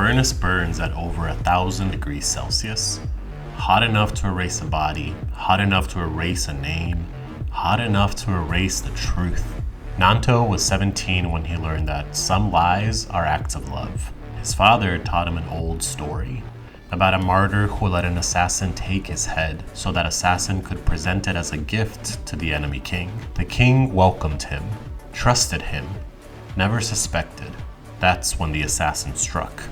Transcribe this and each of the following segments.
furnace burns at over 1,000 degrees Celsius. Hot enough to erase a body, hot enough to erase a name, hot enough to erase the truth. Nanto was 17 when he learned that some lies are acts of love. His father taught him an old story about a martyr who let an assassin take his head so that assassin could present it as a gift to the enemy king. The king welcomed him, trusted him, never suspected. That's when the assassin struck.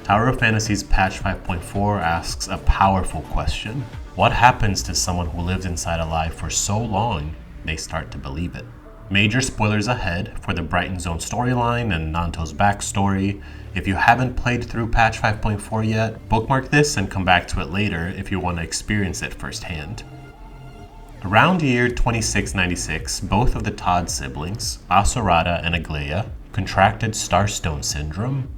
Tower of Fantasy's patch 5.4 asks a powerful question. What happens to someone who lived inside a lie for so long they start to believe it? Major spoilers ahead for the Brighton Zone storyline and Nanto's backstory. If you haven't played through patch 5.4 yet, bookmark this and come back to it later if you want to experience it firsthand. Around year 2696, both of the Todd siblings, Asurada and Agleia, contracted Starstone Syndrome,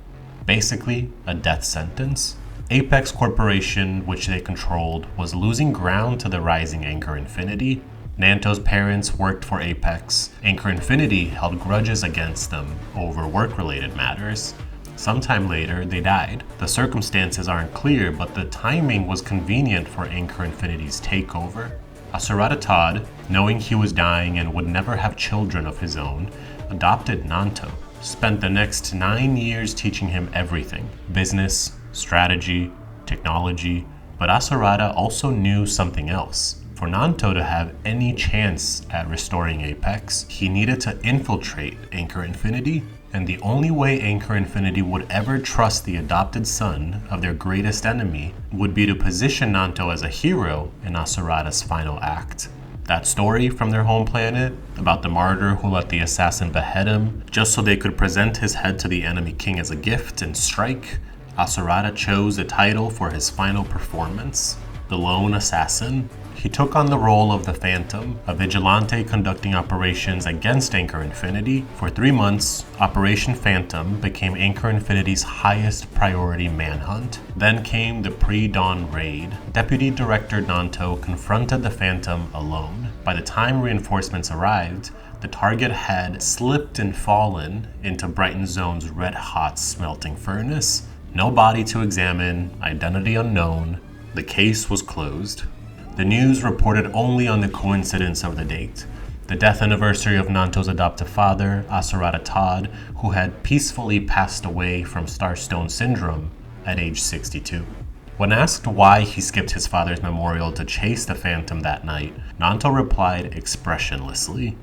basically a death sentence. Apex Corporation, which they controlled, was losing ground to the rising Anchor Infinity. Nanto's parents worked for Apex. Anchor Infinity held grudges against them over work-related matters. Sometime later, they died. The circumstances aren't clear, but the timing was convenient for Anchor Infinity's takeover. Asurada Todd, knowing he was dying and would never have children of his own, adopted Nanto. Spent the next 9 years teaching him everything: business, strategy, technology. But Asurada also knew something else. For Nanto to have any chance at restoring Apex, he needed to infiltrate Anchor Infinity, and the only way Anchor Infinity would ever trust the adopted son of their greatest enemy would be to position Nanto as a hero in Asurada's final act. That story from their home planet, about the martyr who let the assassin behead him, just so they could present his head to the enemy king as a gift and strike, Asurada chose the title for his final performance, the Lone Assassin. He took on the role of the Phantom, a vigilante conducting operations against Anchor Infinity. For 3 months, Operation Phantom became Anchor Infinity's highest priority manhunt. Then came the pre-dawn raid. Deputy Director Nanto confronted the Phantom alone. By the time reinforcements arrived, the target had slipped and fallen into Brighton Zone's red-hot smelting furnace. No body to examine, identity unknown. The case was closed. The news reported only on the coincidence of the date, the death anniversary of Nanto's adoptive father, Asurada Todd, who had peacefully passed away from Starstone Syndrome at age 62. When asked why he skipped his father's memorial to chase the Phantom that night, Nanto replied expressionlessly,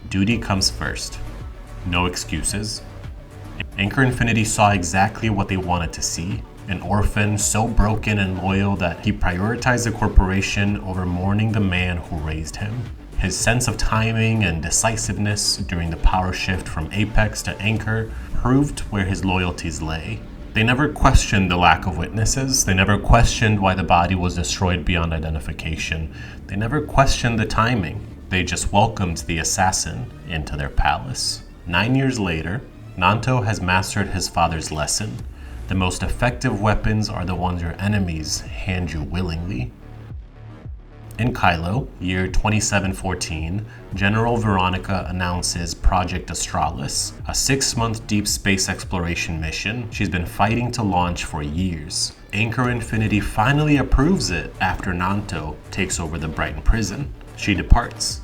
"Duty comes first. No excuses." Anchor Infinity saw exactly what they wanted to see. An orphan so broken and loyal that he prioritized the corporation over mourning the man who raised him. His sense of timing and decisiveness during the power shift from Apex to Anchor proved where his loyalties lay. They never questioned the lack of witnesses. They never questioned why the body was destroyed beyond identification. They never questioned the timing. They just welcomed the assassin into their palace. 9 years later, Nanto has mastered his father's lesson. The most effective weapons are the ones your enemies hand you willingly. In Kylo, year 2714, General Veronica announces Project Astralis, a 6-month deep space exploration mission she's been fighting to launch for years. Anchor Infinity finally approves it after Nanto takes over the Brighton prison. She departs.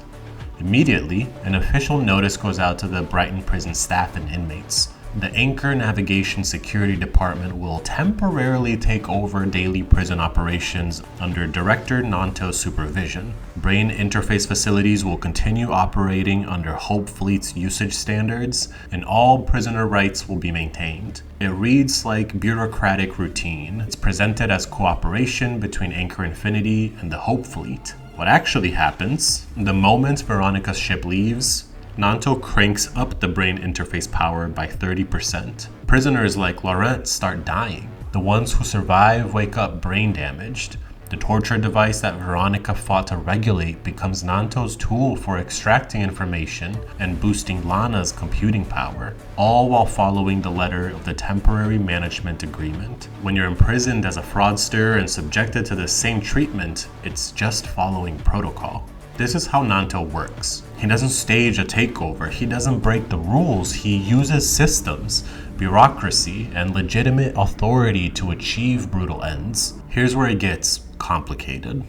Immediately, an official notice goes out to the Brighton prison staff and inmates. The Anchor Navigation Security Department will temporarily take over daily prison operations under Director Nanto's supervision. Brain interface facilities will continue operating under Hope Fleet's usage standards, and all prisoner rights will be maintained. It reads like bureaucratic routine. It's presented as cooperation between Anchor Infinity and the Hope Fleet. What actually happens, the moment Veronica's ship leaves, Nanto cranks up the brain interface power by 30%. Prisoners like Laurent start dying. The ones who survive wake up brain damaged. The torture device that Veronica fought to regulate becomes Nanto's tool for extracting information and boosting Lana's computing power, all while following the letter of the temporary management agreement. When you're imprisoned as a fraudster and subjected to the same treatment, it's just following protocol. This is how Nanto works. He doesn't stage a takeover, he doesn't break the rules, he uses systems, bureaucracy, and legitimate authority to achieve brutal ends. Here's where it gets complicated.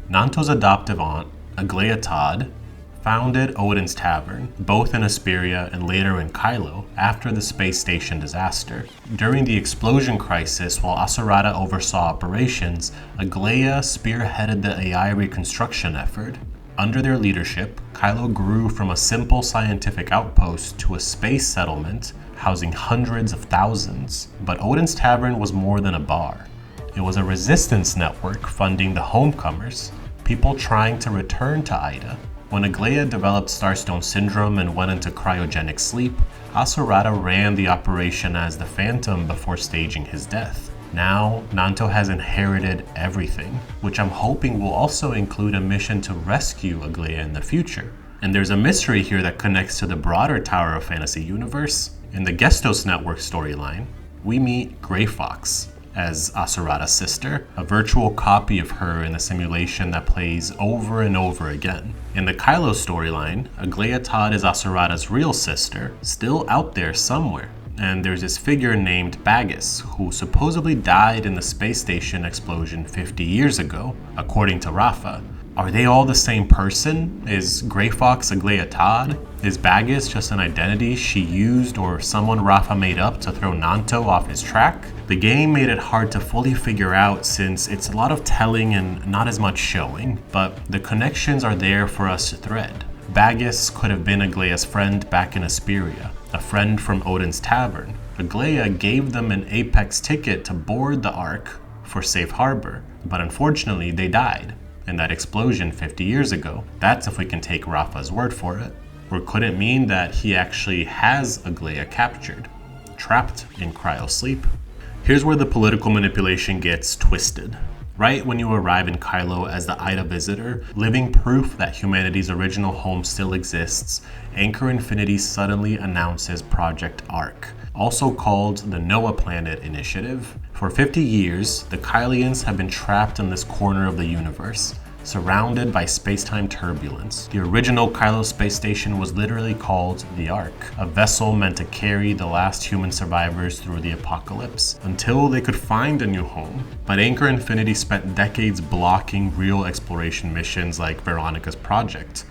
Nanto's adoptive aunt, Agleia Todd, founded Odin's Tavern, both in Aesperia and later in Kylo, after the space station disaster. During the explosion crisis, while Asurada oversaw operations, Agleia spearheaded the AI reconstruction effort. Under their leadership, Kylo grew from a simple scientific outpost to a space settlement housing hundreds of thousands. But Odin's Tavern was more than a bar. It was a resistance network funding the homecomers, people trying to return to Ida. When Agleia developed Starstone Syndrome and went into cryogenic sleep, Asurada ran the operation as the Phantom before staging his death. Now, Nanto has inherited everything, which I'm hoping will also include a mission to rescue Agleia in the future. And there's a mystery here that connects to the broader Tower of Fantasy universe. In the Gestos Network storyline, we meet Grey Fox as Asurada's sister, a virtual copy of her in a simulation that plays over and over again. In the Kylo storyline, Agleia Todd is Asurada's real sister, still out there somewhere. And there's this figure named Bagus, who supposedly died in the space station explosion 50 years ago, according to Rafa. Are they all the same person? Is Grey Fox Agleia Todd? Is Bagus just an identity she used or someone Rafa made up to throw Nanto off his track? The game made it hard to fully figure out since it's a lot of telling and not as much showing, but the connections are there for us to thread. Bagus could have been Agleia's friend back in Aesperia, a friend from Odin's Tavern. Agleia gave them an Apex ticket to board the Ark for safe harbor, but unfortunately they died in that explosion 50 years ago. That's if we can take Rafa's word for it. Or could it mean that he actually has Agleia captured, trapped in cryosleep? Here's where the political manipulation gets twisted. Right when you arrive in Kylo as the Ida visitor, living proof that humanity's original home still exists, Anchor Infinity suddenly announces Project Ark, also called the Noah Planet Initiative. For 50 years, the Kylians have been trapped in this corner of the universe, surrounded by space-time turbulence. The original Kylo space station was literally called the Ark, a vessel meant to carry the last human survivors through the apocalypse, until they could find a new home. But Anchor Infinity spent decades blocking real exploration missions like Veronica's Project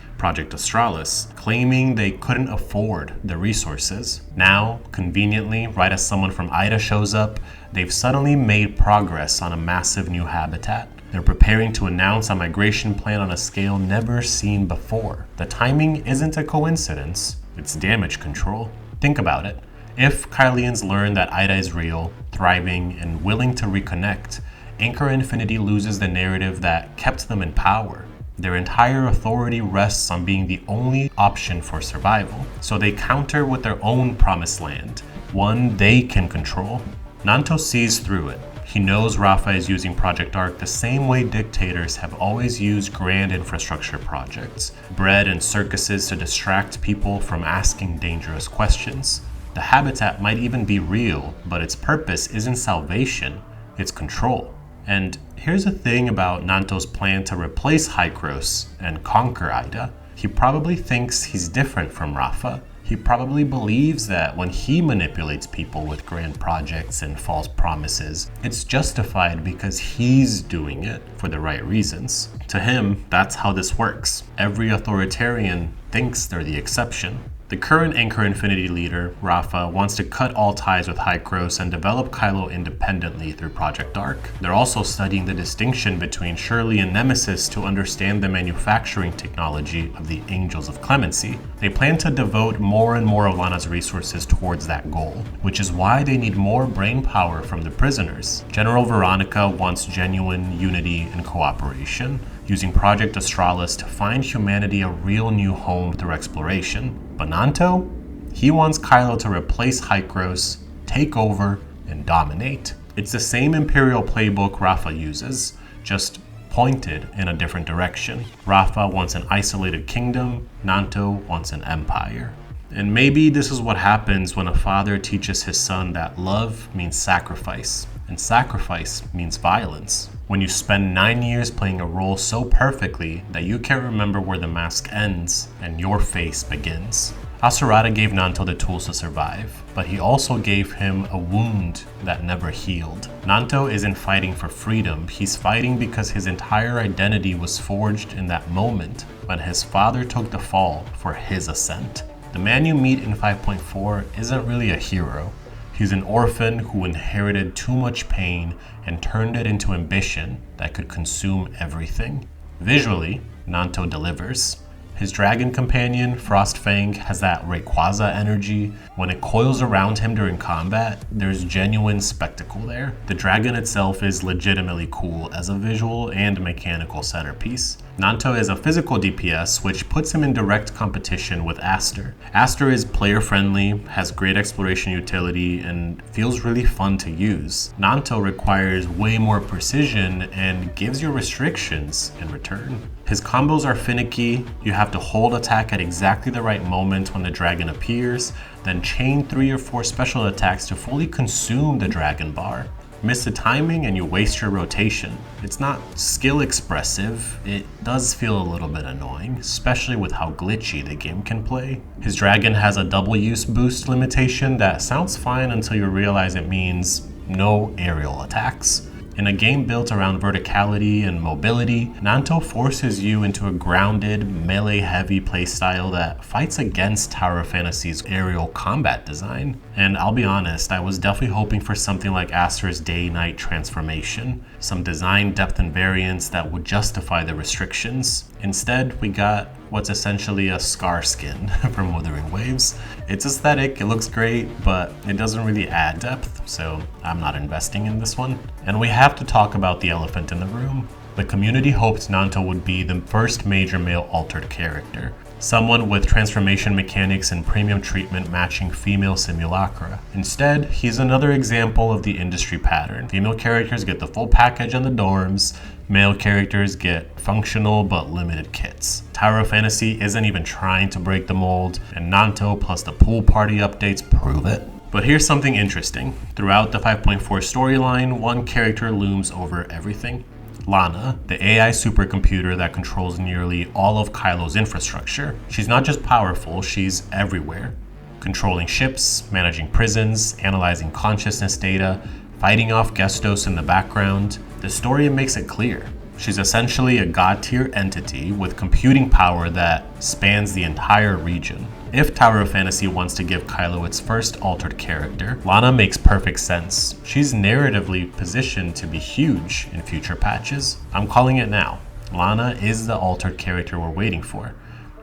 Australis, claiming they couldn't afford the resources. Now, conveniently, right as someone from Ida shows up, they've suddenly made progress on a massive new habitat. They're preparing to announce a migration plan on a scale never seen before. The timing isn't a coincidence, it's damage control. Think about it. If Kylians learn that Ida is real, thriving, and willing to reconnect, Anchor Infinity loses the narrative that kept them in power. Their entire authority rests on being the only option for survival, so they counter with their own promised land, one they can control. Nanto sees through it. He knows Rafa is using Project Ark the same way dictators have always used grand infrastructure projects, bread and circuses to distract people from asking dangerous questions. The habitat might even be real, but its purpose isn't salvation, it's control. And here's the thing about Nanto's plan to replace Hykros and conquer Ida. He probably thinks he's different from Rafa. He probably believes that when he manipulates people with grand projects and false promises, it's justified because he's doing it for the right reasons. To him, that's how this works. Every authoritarian thinks they're the exception. The current Anchor Infinity leader, Rafa, wants to cut all ties with Hykros and develop Kylo independently through Project Ark. They're also studying the distinction between Shirley and Nemesis to understand the manufacturing technology of the Angels of Clemency. They plan to devote more and more of Lana's resources towards that goal, which is why they need more brain power from the prisoners. General Veronica wants genuine unity and cooperation, using Project Australis to find humanity a real new home through exploration. But Nanto? He wants Kylo to replace Hykros, take over, and dominate. It's the same Imperial playbook Rafa uses, just pointed in a different direction. Rafa wants an isolated kingdom, Nanto wants an empire. And maybe this is what happens when a father teaches his son that love means sacrifice, and sacrifice means violence. When you spend 9 years playing a role so perfectly that you can't remember where the mask ends and your face begins. Asurada gave Nanto the tools to survive, but he also gave him a wound that never healed. Nanto isn't fighting for freedom, he's fighting because his entire identity was forged in that moment when his father took the fall for his ascent. The man you meet in 5.4 isn't really a hero. He's an orphan who inherited too much pain and turned it into ambition that could consume everything. Visually, Nanto delivers. His dragon companion, Frostfang, has that Rayquaza energy. When it coils around him during combat, there's genuine spectacle there. The dragon itself is legitimately cool as a visual and mechanical centerpiece. Nanto is a physical DPS, which puts him in direct competition with Aster. Aster is player-friendly, has great exploration utility, and feels really fun to use. Nanto requires way more precision and gives you restrictions in return. His combos are finicky. You have to hold attack at exactly the right moment when the dragon appears, then chain 3 or 4 special attacks to fully consume the dragon bar. Miss the timing and you waste your rotation. It's not skill expressive, it does feel a little bit annoying, especially with how glitchy the game can play. His dragon has a double use boost limitation that sounds fine until you realize it means no aerial attacks. In a game built around verticality and mobility, Nanto forces you into a grounded, melee-heavy playstyle that fights against Tower of Fantasy's aerial combat design. And I'll be honest, I was definitely hoping for something like Aster's day-night transformation, some design depth and variance that would justify the restrictions. Instead, we got what's essentially a Scar skin from Wuthering Waves. It's aesthetic, it looks great, but it doesn't really add depth, so I'm not investing in this one. And we have to talk about the elephant in the room. The community hoped Nanto would be the first major male altered character, someone with transformation mechanics and premium treatment matching female simulacra. Instead, he's another example of the industry pattern. Female characters get the full package on the dorms, male characters get functional but limited kits. Tower of Fantasy isn't even trying to break the mold, and Nanto plus the pool party updates prove it. But here's something interesting. Throughout the 5.4 storyline, one character looms over everything. Lana, the AI supercomputer that controls nearly all of Kylo's infrastructure. She's not just powerful, she's everywhere. Controlling ships, managing prisons, analyzing consciousness data, fighting off Gestos in the background. The story makes it clear. She's essentially a god-tier entity with computing power that spans the entire region. If Tower of Fantasy wants to give Kylo its first altered character, Lana makes perfect sense. She's narratively positioned to be huge in future patches. I'm calling it now. Lana is the altered character we're waiting for.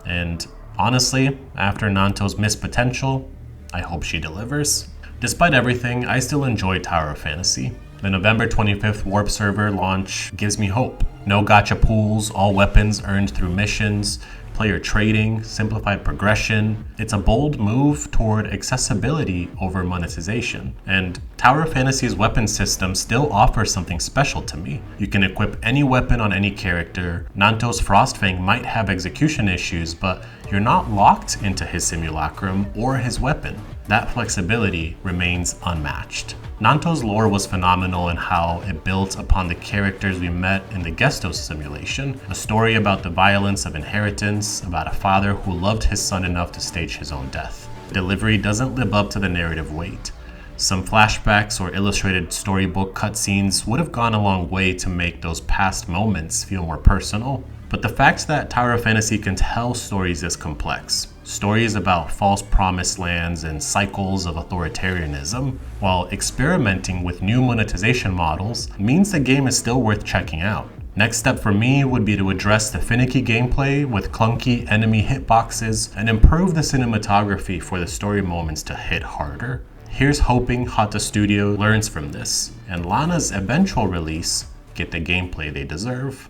And honestly, after Nanto's missed potential, I hope she delivers. Despite everything, I still enjoy Tower of Fantasy. The November 25th Warp server launch gives me hope. No gacha pools, all weapons earned through missions, player trading, simplified progression. It's a bold move toward accessibility over monetization. And Tower of Fantasy's weapon system still offers something special to me. You can equip any weapon on any character. Nanto's Frostfang might have execution issues, but you're not locked into his simulacrum or his weapon. That flexibility remains unmatched. Nanto's lore was phenomenal in how it built upon the characters we met in the Gestos simulation, a story about the violence of inheritance, about a father who loved his son enough to stage his own death. The delivery doesn't live up to the narrative weight. Some flashbacks or illustrated storybook cutscenes would have gone a long way to make those past moments feel more personal. But the fact that Tower of Fantasy can tell stories this complex, stories about false promised lands and cycles of authoritarianism, while experimenting with new monetization models, means the game is still worth checking out. Next step for me would be to address the finicky gameplay with clunky enemy hitboxes and improve the cinematography for the story moments to hit harder. Here's hoping Hata Studio learns from this, and Lana's eventual release get the gameplay they deserve.